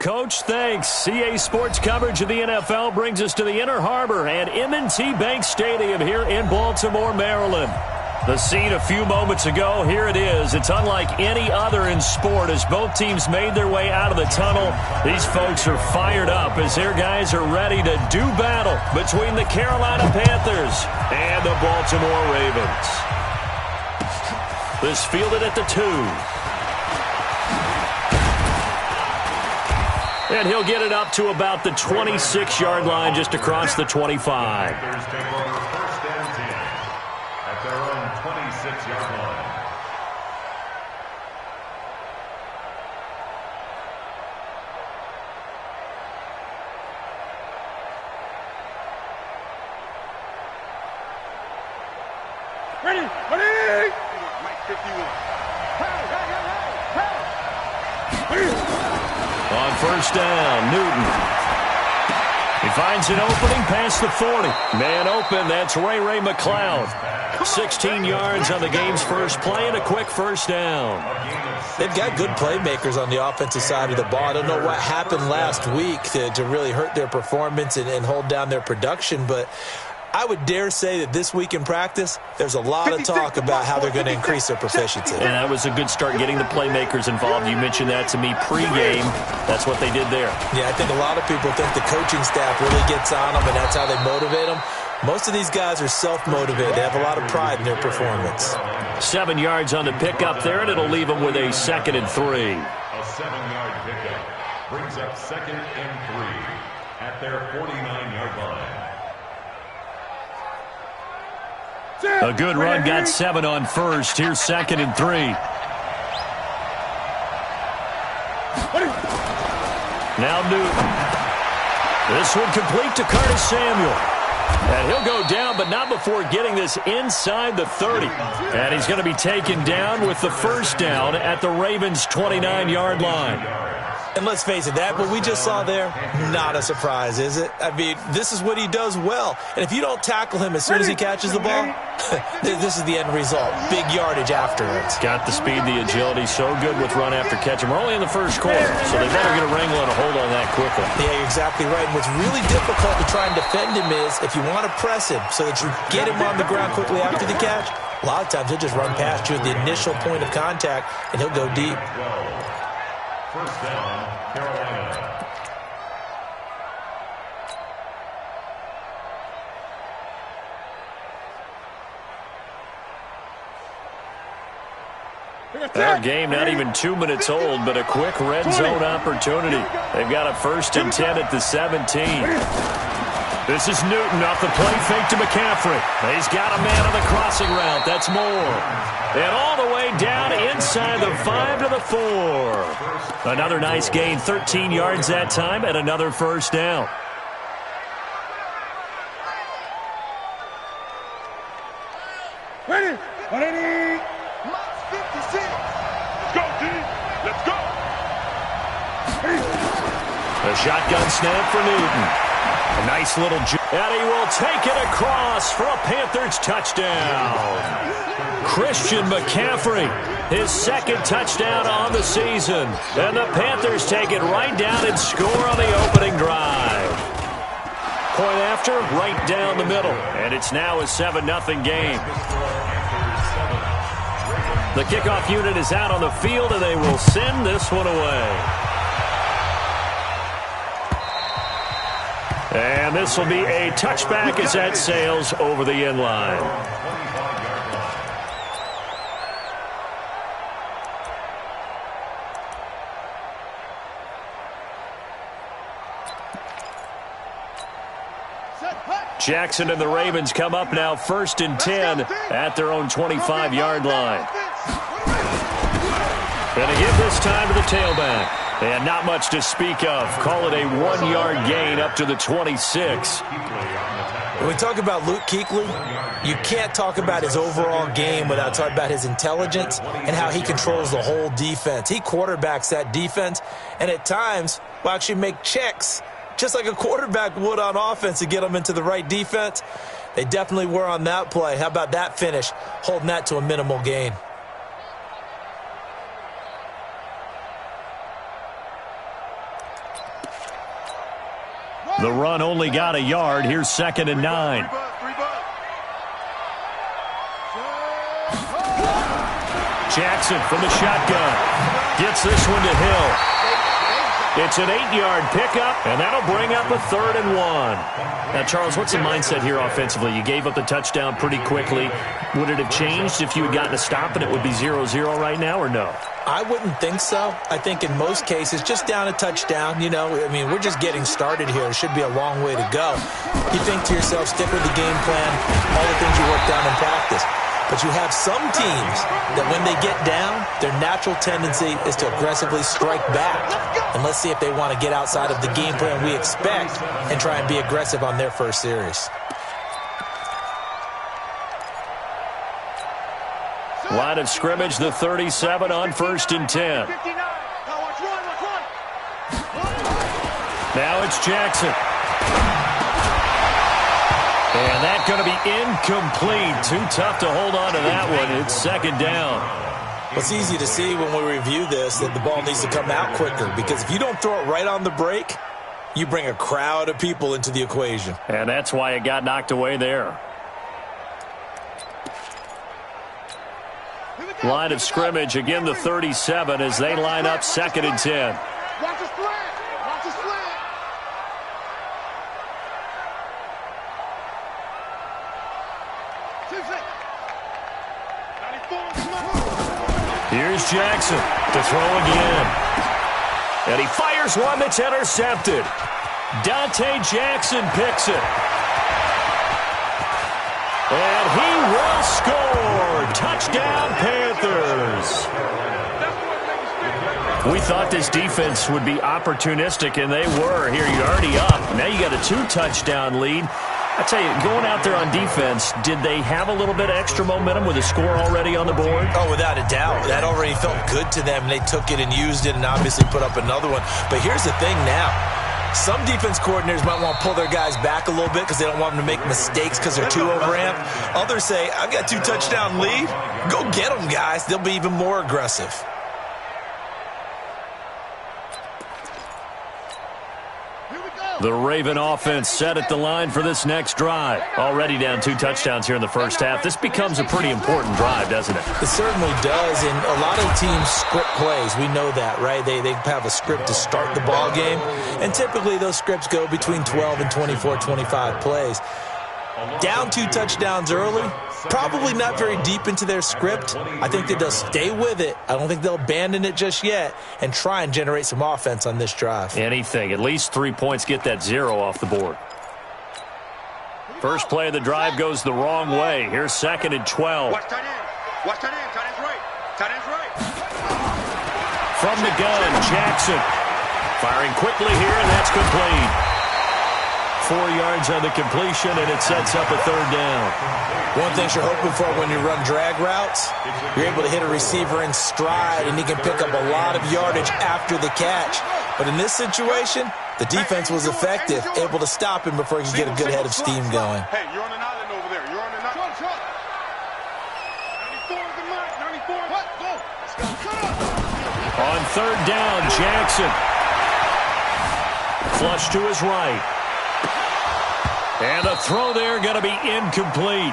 Coach, thanks. CA Sports coverage of the NFL brings us to the Inner Harbor and M&T Bank Stadium here in Baltimore, Maryland. The scene a few moments ago, here it is. It's unlike any other in sport as both teams made their way out of the tunnel. These folks are fired up as their guys are ready to do battle between the Carolina Panthers and the Baltimore Ravens. This fielded at the 2. And he'll get it up to about the 26-yard line just across the 25. Panthers take over first and 10 at their own 26-yard line. Ready, ready! Mike 51. On first down, Newton. He finds an opening past the 40. Man open, that's Ray McCloud. 16 yards on the game's first play and a quick first down. They've got good playmakers on the offensive side of the ball. I don't know what happened last week to really hurt their performance and hold down their production, but I would dare say that this week in practice, there's a lot of talk about how they're going to increase their proficiency. And that was a good start getting the playmakers involved. You mentioned that to me pregame. That's what they did there. Yeah, I think a lot of people think the coaching staff really gets on them, and that's how they motivate them. Most of these guys are self-motivated. They have a lot of pride in their performance. 7 yards on the pickup there, and it'll leave them with a 2nd and 3. A 7-yard pickup brings up 2nd and 3 at their 49-yard line. A good run, got 7 on first. Here's 2nd and 3. Now Newton. This one complete to Curtis Samuel. And he'll go down, but not before getting this inside the 30. And he's going to be taken down with the first down at the Ravens' 29-yard line. And let's face it, that what we just saw there, not a surprise, is it? I mean, this is what he does well. And if you don't tackle him as soon as he catches the ball, this is the end result. Big yardage afterwards. Got the speed, the agility, so good with run after catch. And we're only in the first quarter, so they better get a wrangle and a hold on that quickly. Yeah, you're exactly right. And what's really difficult to try and defend him is if you want to press him so that you get him on the ground quickly after the catch, a lot of times he'll just run past you at the initial point of contact, and he'll go deep. First down, Carolina. Our game not even 2 minutes old, but a quick red zone opportunity. They've got a 1st and 10 at the 17. This is Newton off the play fake to McCaffrey. He's got a man on the crossing route. That's Moore. And all the way down inside the 5 to the 4. Another nice gain, 13 yards that time, and another first down. Ready, ready. Max 56. Go, team. Let's go. A shotgun snap for Newton. A nice little jump. And he will take it across for a Panthers touchdown. Christian McCaffrey, his 2nd touchdown on the season. And the Panthers take it right down and score on the opening drive. Point after, right down the middle. And it's now a 7-0 game. The kickoff unit is out on the field, and they will send this one away. And this will be a touchback as that sails over the end line. Jackson and the Ravens come up now 1st and 10 at their own 25-yard line. And to give this time to the tailback. And not much to speak of. Call it a 1-yard gain up to the 26. When we talk about Luke Kuechly, you can't talk about his overall game without talking about his intelligence and how he controls the whole defense. He quarterbacks that defense, and at times will actually make checks, just like a quarterback would on offense to get them into the right defense. They definitely were on that play. How about that finish, holding that to a minimal gain? The run only got a yard. Here's 2nd and 9. Jackson from the shotgun. Gets this one to Hill. It's an 8-yard pickup, and that'll bring up a 3rd and 1. Now, Charles, what's the mindset here offensively? You gave up the touchdown pretty quickly. Would it have changed if you had gotten a stop and it would be 0-0 right now, or no? I wouldn't think so. I think in most cases, just down a touchdown, we're just getting started here. It should be a long way to go. You think to yourself, stick with the game plan, all the things you worked down in practice. But you have some teams that when they get down, their natural tendency is to aggressively strike back. And let's see if they want to get outside of the game plan we expect and try and be aggressive on their first series. Line of scrimmage, the 37 on 1st and 10. Now it's Jackson. And that's going to be incomplete. Too tough to hold on to that one. It's 2nd down. It's easy to see when we review this that the ball needs to come out quicker, because if you don't throw it right on the break, you bring a crowd of people into the equation. And that's why it got knocked away there. Line of scrimmage, again the 37 as they line up 2nd and 10. Watch the slant. Watch the slant. Here's Jackson to throw again. And he fires one that's intercepted. Dante Jackson picks it. And he will score. Touchdown, Panthers. We thought this defense would be opportunistic, and they were. Here, you're already up. Now you got a 2-touchdown lead. I tell you, going out there on defense, did they have a little bit of extra momentum with a score already on the board? Oh, without a doubt. That already felt good to them. They took it and used it and obviously put up another one. But here's the thing now. Some defense coordinators might want to pull their guys back a little bit because they don't want them to make mistakes because they're too overamped. Others say, I've got 2-touchdown lead. Go get them, guys. They'll be even more aggressive. The Raven offense set at the line for this next drive. Already down 2 touchdowns here in the first half. This becomes a pretty important drive, doesn't it? It certainly does, and a lot of teams script plays. We know that, right? They have a script to start the ball game, and typically those scripts go between 12 and 24, 25 plays. Down 2 touchdowns early, probably not very deep into their script. I think that they'll stay with it. I don't think they'll abandon it just yet and try and generate some offense on this drive. Anything. At least 3 points, get that 0 off the board. First play of the drive goes the wrong way. Here's 2nd and 12. Watch tight end. Watch tight end. Tight end's right. Tight end's right. From the gun, Jackson. Firing quickly here, and that's complete. 4 yards on the completion, and it sets up a 3rd down. One thing you're hoping for when you run drag routes, you're able to hit a receiver in stride, and he can pick up a lot of yardage after the catch. But in this situation, the defense was effective, able to stop him before he could get a good head of steam going. Hey, you're on an island over there. You're on an island. 94 is the mark. 94. What? Go. Let's go. On 3rd down, Jackson. Flush to his right. And the throw there going to be incomplete.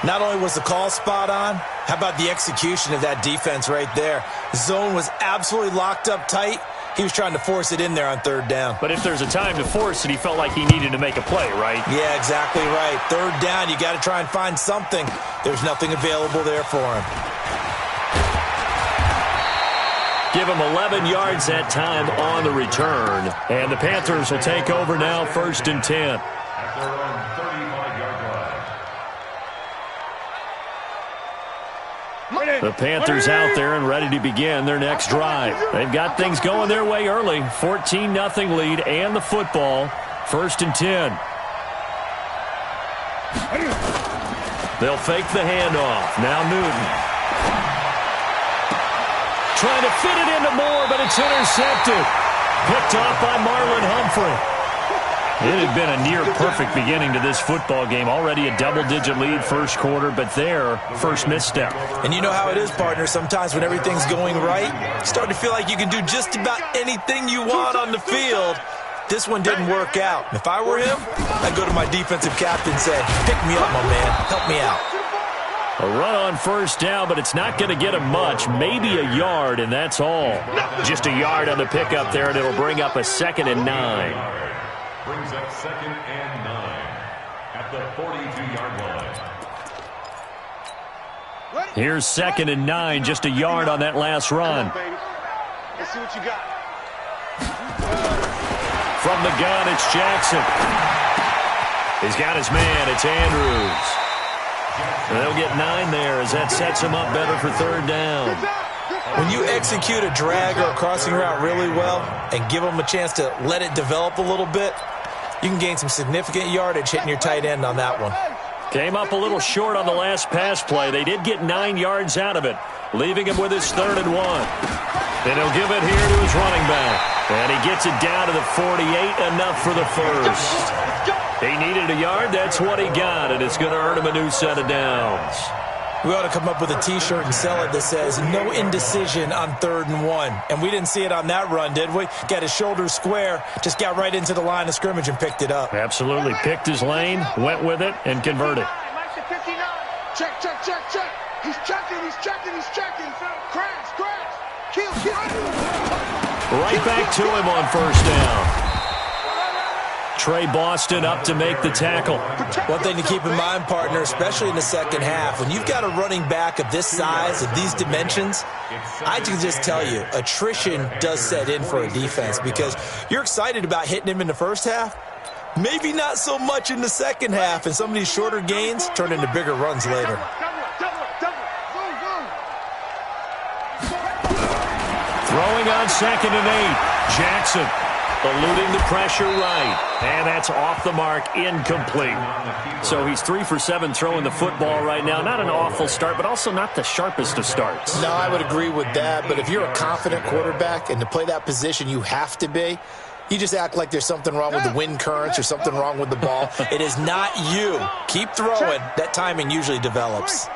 Not only was the call spot on, how about the execution of that defense right there? Zone was absolutely locked up tight. He was trying to force it in there on 3rd down. But if there's a time to force it, he felt like he needed to make a play, right? Yeah, exactly right. 3rd down, you got to try and find something. There's nothing available there for him. Give him 11 yards that time on the return. And the Panthers will take over now, 1st and 10. At their own 35-yard line. The Panthers out there and ready to begin their next drive. They've got things going their way early. 14-0 lead and the football. 1st and 10. They'll fake the handoff. Now Newton. Trying to fit it into Moore, but it's intercepted. Picked off by Marlon Humphrey. It had been a near-perfect beginning to this football game. Already a double-digit lead first quarter, but their first misstep. And you know how it is, partner. Sometimes when everything's going right, you start to feel like you can do just about anything you want on the field This one didn't work out. If I were him, I'd go to my defensive captain and say, pick me up, my man. Help me out. A run on first down, but it's not going to get him much. Maybe a yard, and that's all. Just a yard on the pickup there, and it'll bring up a 2nd and 9. Brings up 2nd and 9 at the 42-yard line. Here's 2nd and 9, just a yard on that last run. Let's see what you got. From the gun, it's Jackson. He's got his man. It's Andrews. And they'll get 9 there as that sets him up better for 3rd down. When you execute a drag or a crossing route really well and give them a chance to let it develop a little bit, you can gain some significant yardage hitting your tight end on that one. Came up a little short on the last pass play. They did get 9 yards out of it, leaving him with his 3rd and 1. Then he'll give it here to his running back. And he gets it down to the 48, enough for the first. He needed a yard, that's what he got, and it's going to earn him a new set of downs. We ought to come up with a T-shirt and sell it that says, no indecision on 3rd and 1. And we didn't see it on that run, did we? Got his shoulders square, just got right into the line of scrimmage and picked it up. Absolutely. Picked his lane, went with it, and converted. Check, check, check, check. He's checking, he's checking, he's checking. Crash, crash. Kill, kill. Right back to him on 1st down. Trey Boston up to make the tackle. One thing to keep in mind, partner, especially in the second half, when you've got a running back of this size, of these dimensions, I can just tell you, attrition does set in for a defense because you're excited about hitting him in the first half, maybe not so much in the second half, and some of these shorter gains turn into bigger runs later. Throwing on 2nd and 8. Jackson eluding the pressure right. And that's off the mark, incomplete. So he's 3 for 7 throwing the football right now. Not an awful start, but also not the sharpest of starts. No, I would agree with that. But if you're a confident quarterback and to play that position you have to be, you just act like there's something wrong with the wind currents or something wrong with the ball. It is not you. Keep throwing. That timing usually develops.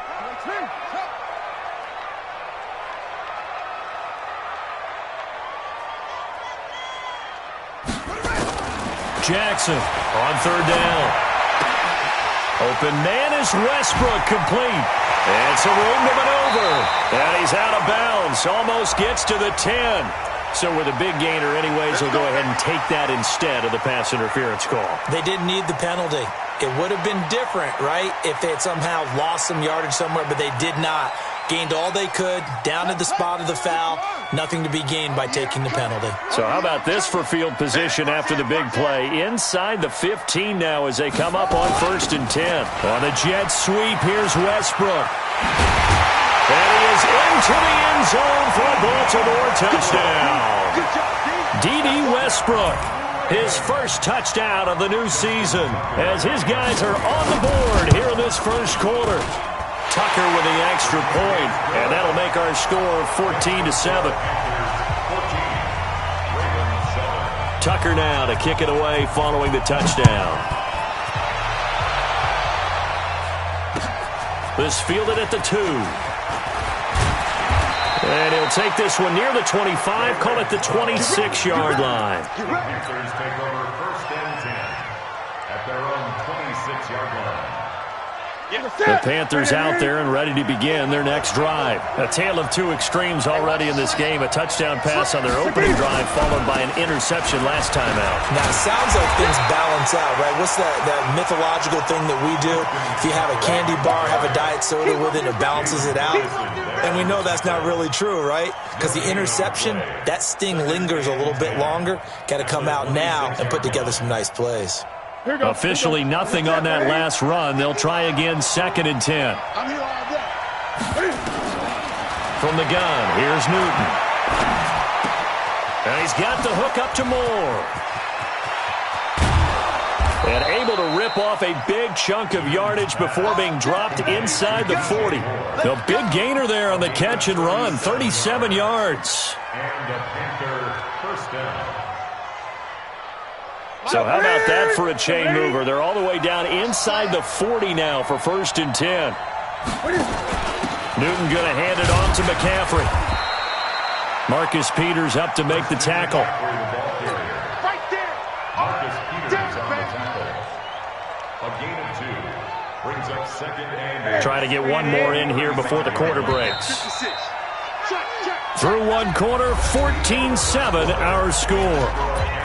Jackson on 3rd down. Open man is Westbrook, complete. And some room to maneuver. And he's out of bounds. Almost gets to the 10. So with a big gainer anyways, he'll go ahead and take that instead of the pass interference call. They didn't need the penalty. It would have been different, right, if they had somehow lost some yardage somewhere, but they did not. Gained all they could, down to the spot of the foul. Nothing to be gained by taking the penalty. So how about this for field position after the big play? Inside the 15 now as they come up on 1st and 10. On a jet sweep, here's Westbrook. And he is into the end zone for a Baltimore touchdown. D.D. Westbrook, his first touchdown of the new season as his guys are on the board here in this first quarter. Tucker with the extra point, and that'll make our score 14-7. Tucker now to kick it away following the touchdown. This fielded at the 2. And he'll take this one near the 25, call it the 26-yard line. The Panthers take over 1st and 10 at their own 26-yard line. The Panthers out there and ready to begin their next drive. A tale of two extremes already in this game. A touchdown pass on their opening drive followed by an interception last time out. Now, it sounds like things balance out, right? What's that mythological thing that we do? If you have a candy bar, have a diet soda with it, it balances it out. And we know that's not really true, right? Because the interception, that sting lingers a little bit longer. Got to come out now and put together some nice plays. Officially nothing on that last run. They'll try again 2nd and 10. From the gun, here's Newton. And he's got the hook up to Moore. And able to rip off a big chunk of yardage before being dropped inside the 40. A big gainer there on the catch and run, 37 yards. And the Panther first down. So how about that for a chain mover? They're all the way down inside the 40 now for 1st and 10. Newton going to hand it on to McCaffrey. Marcus Peters up to make the tackle. brings up second and Try to get one more in here before the quarter breaks. Through one quarter, 14-7 our score.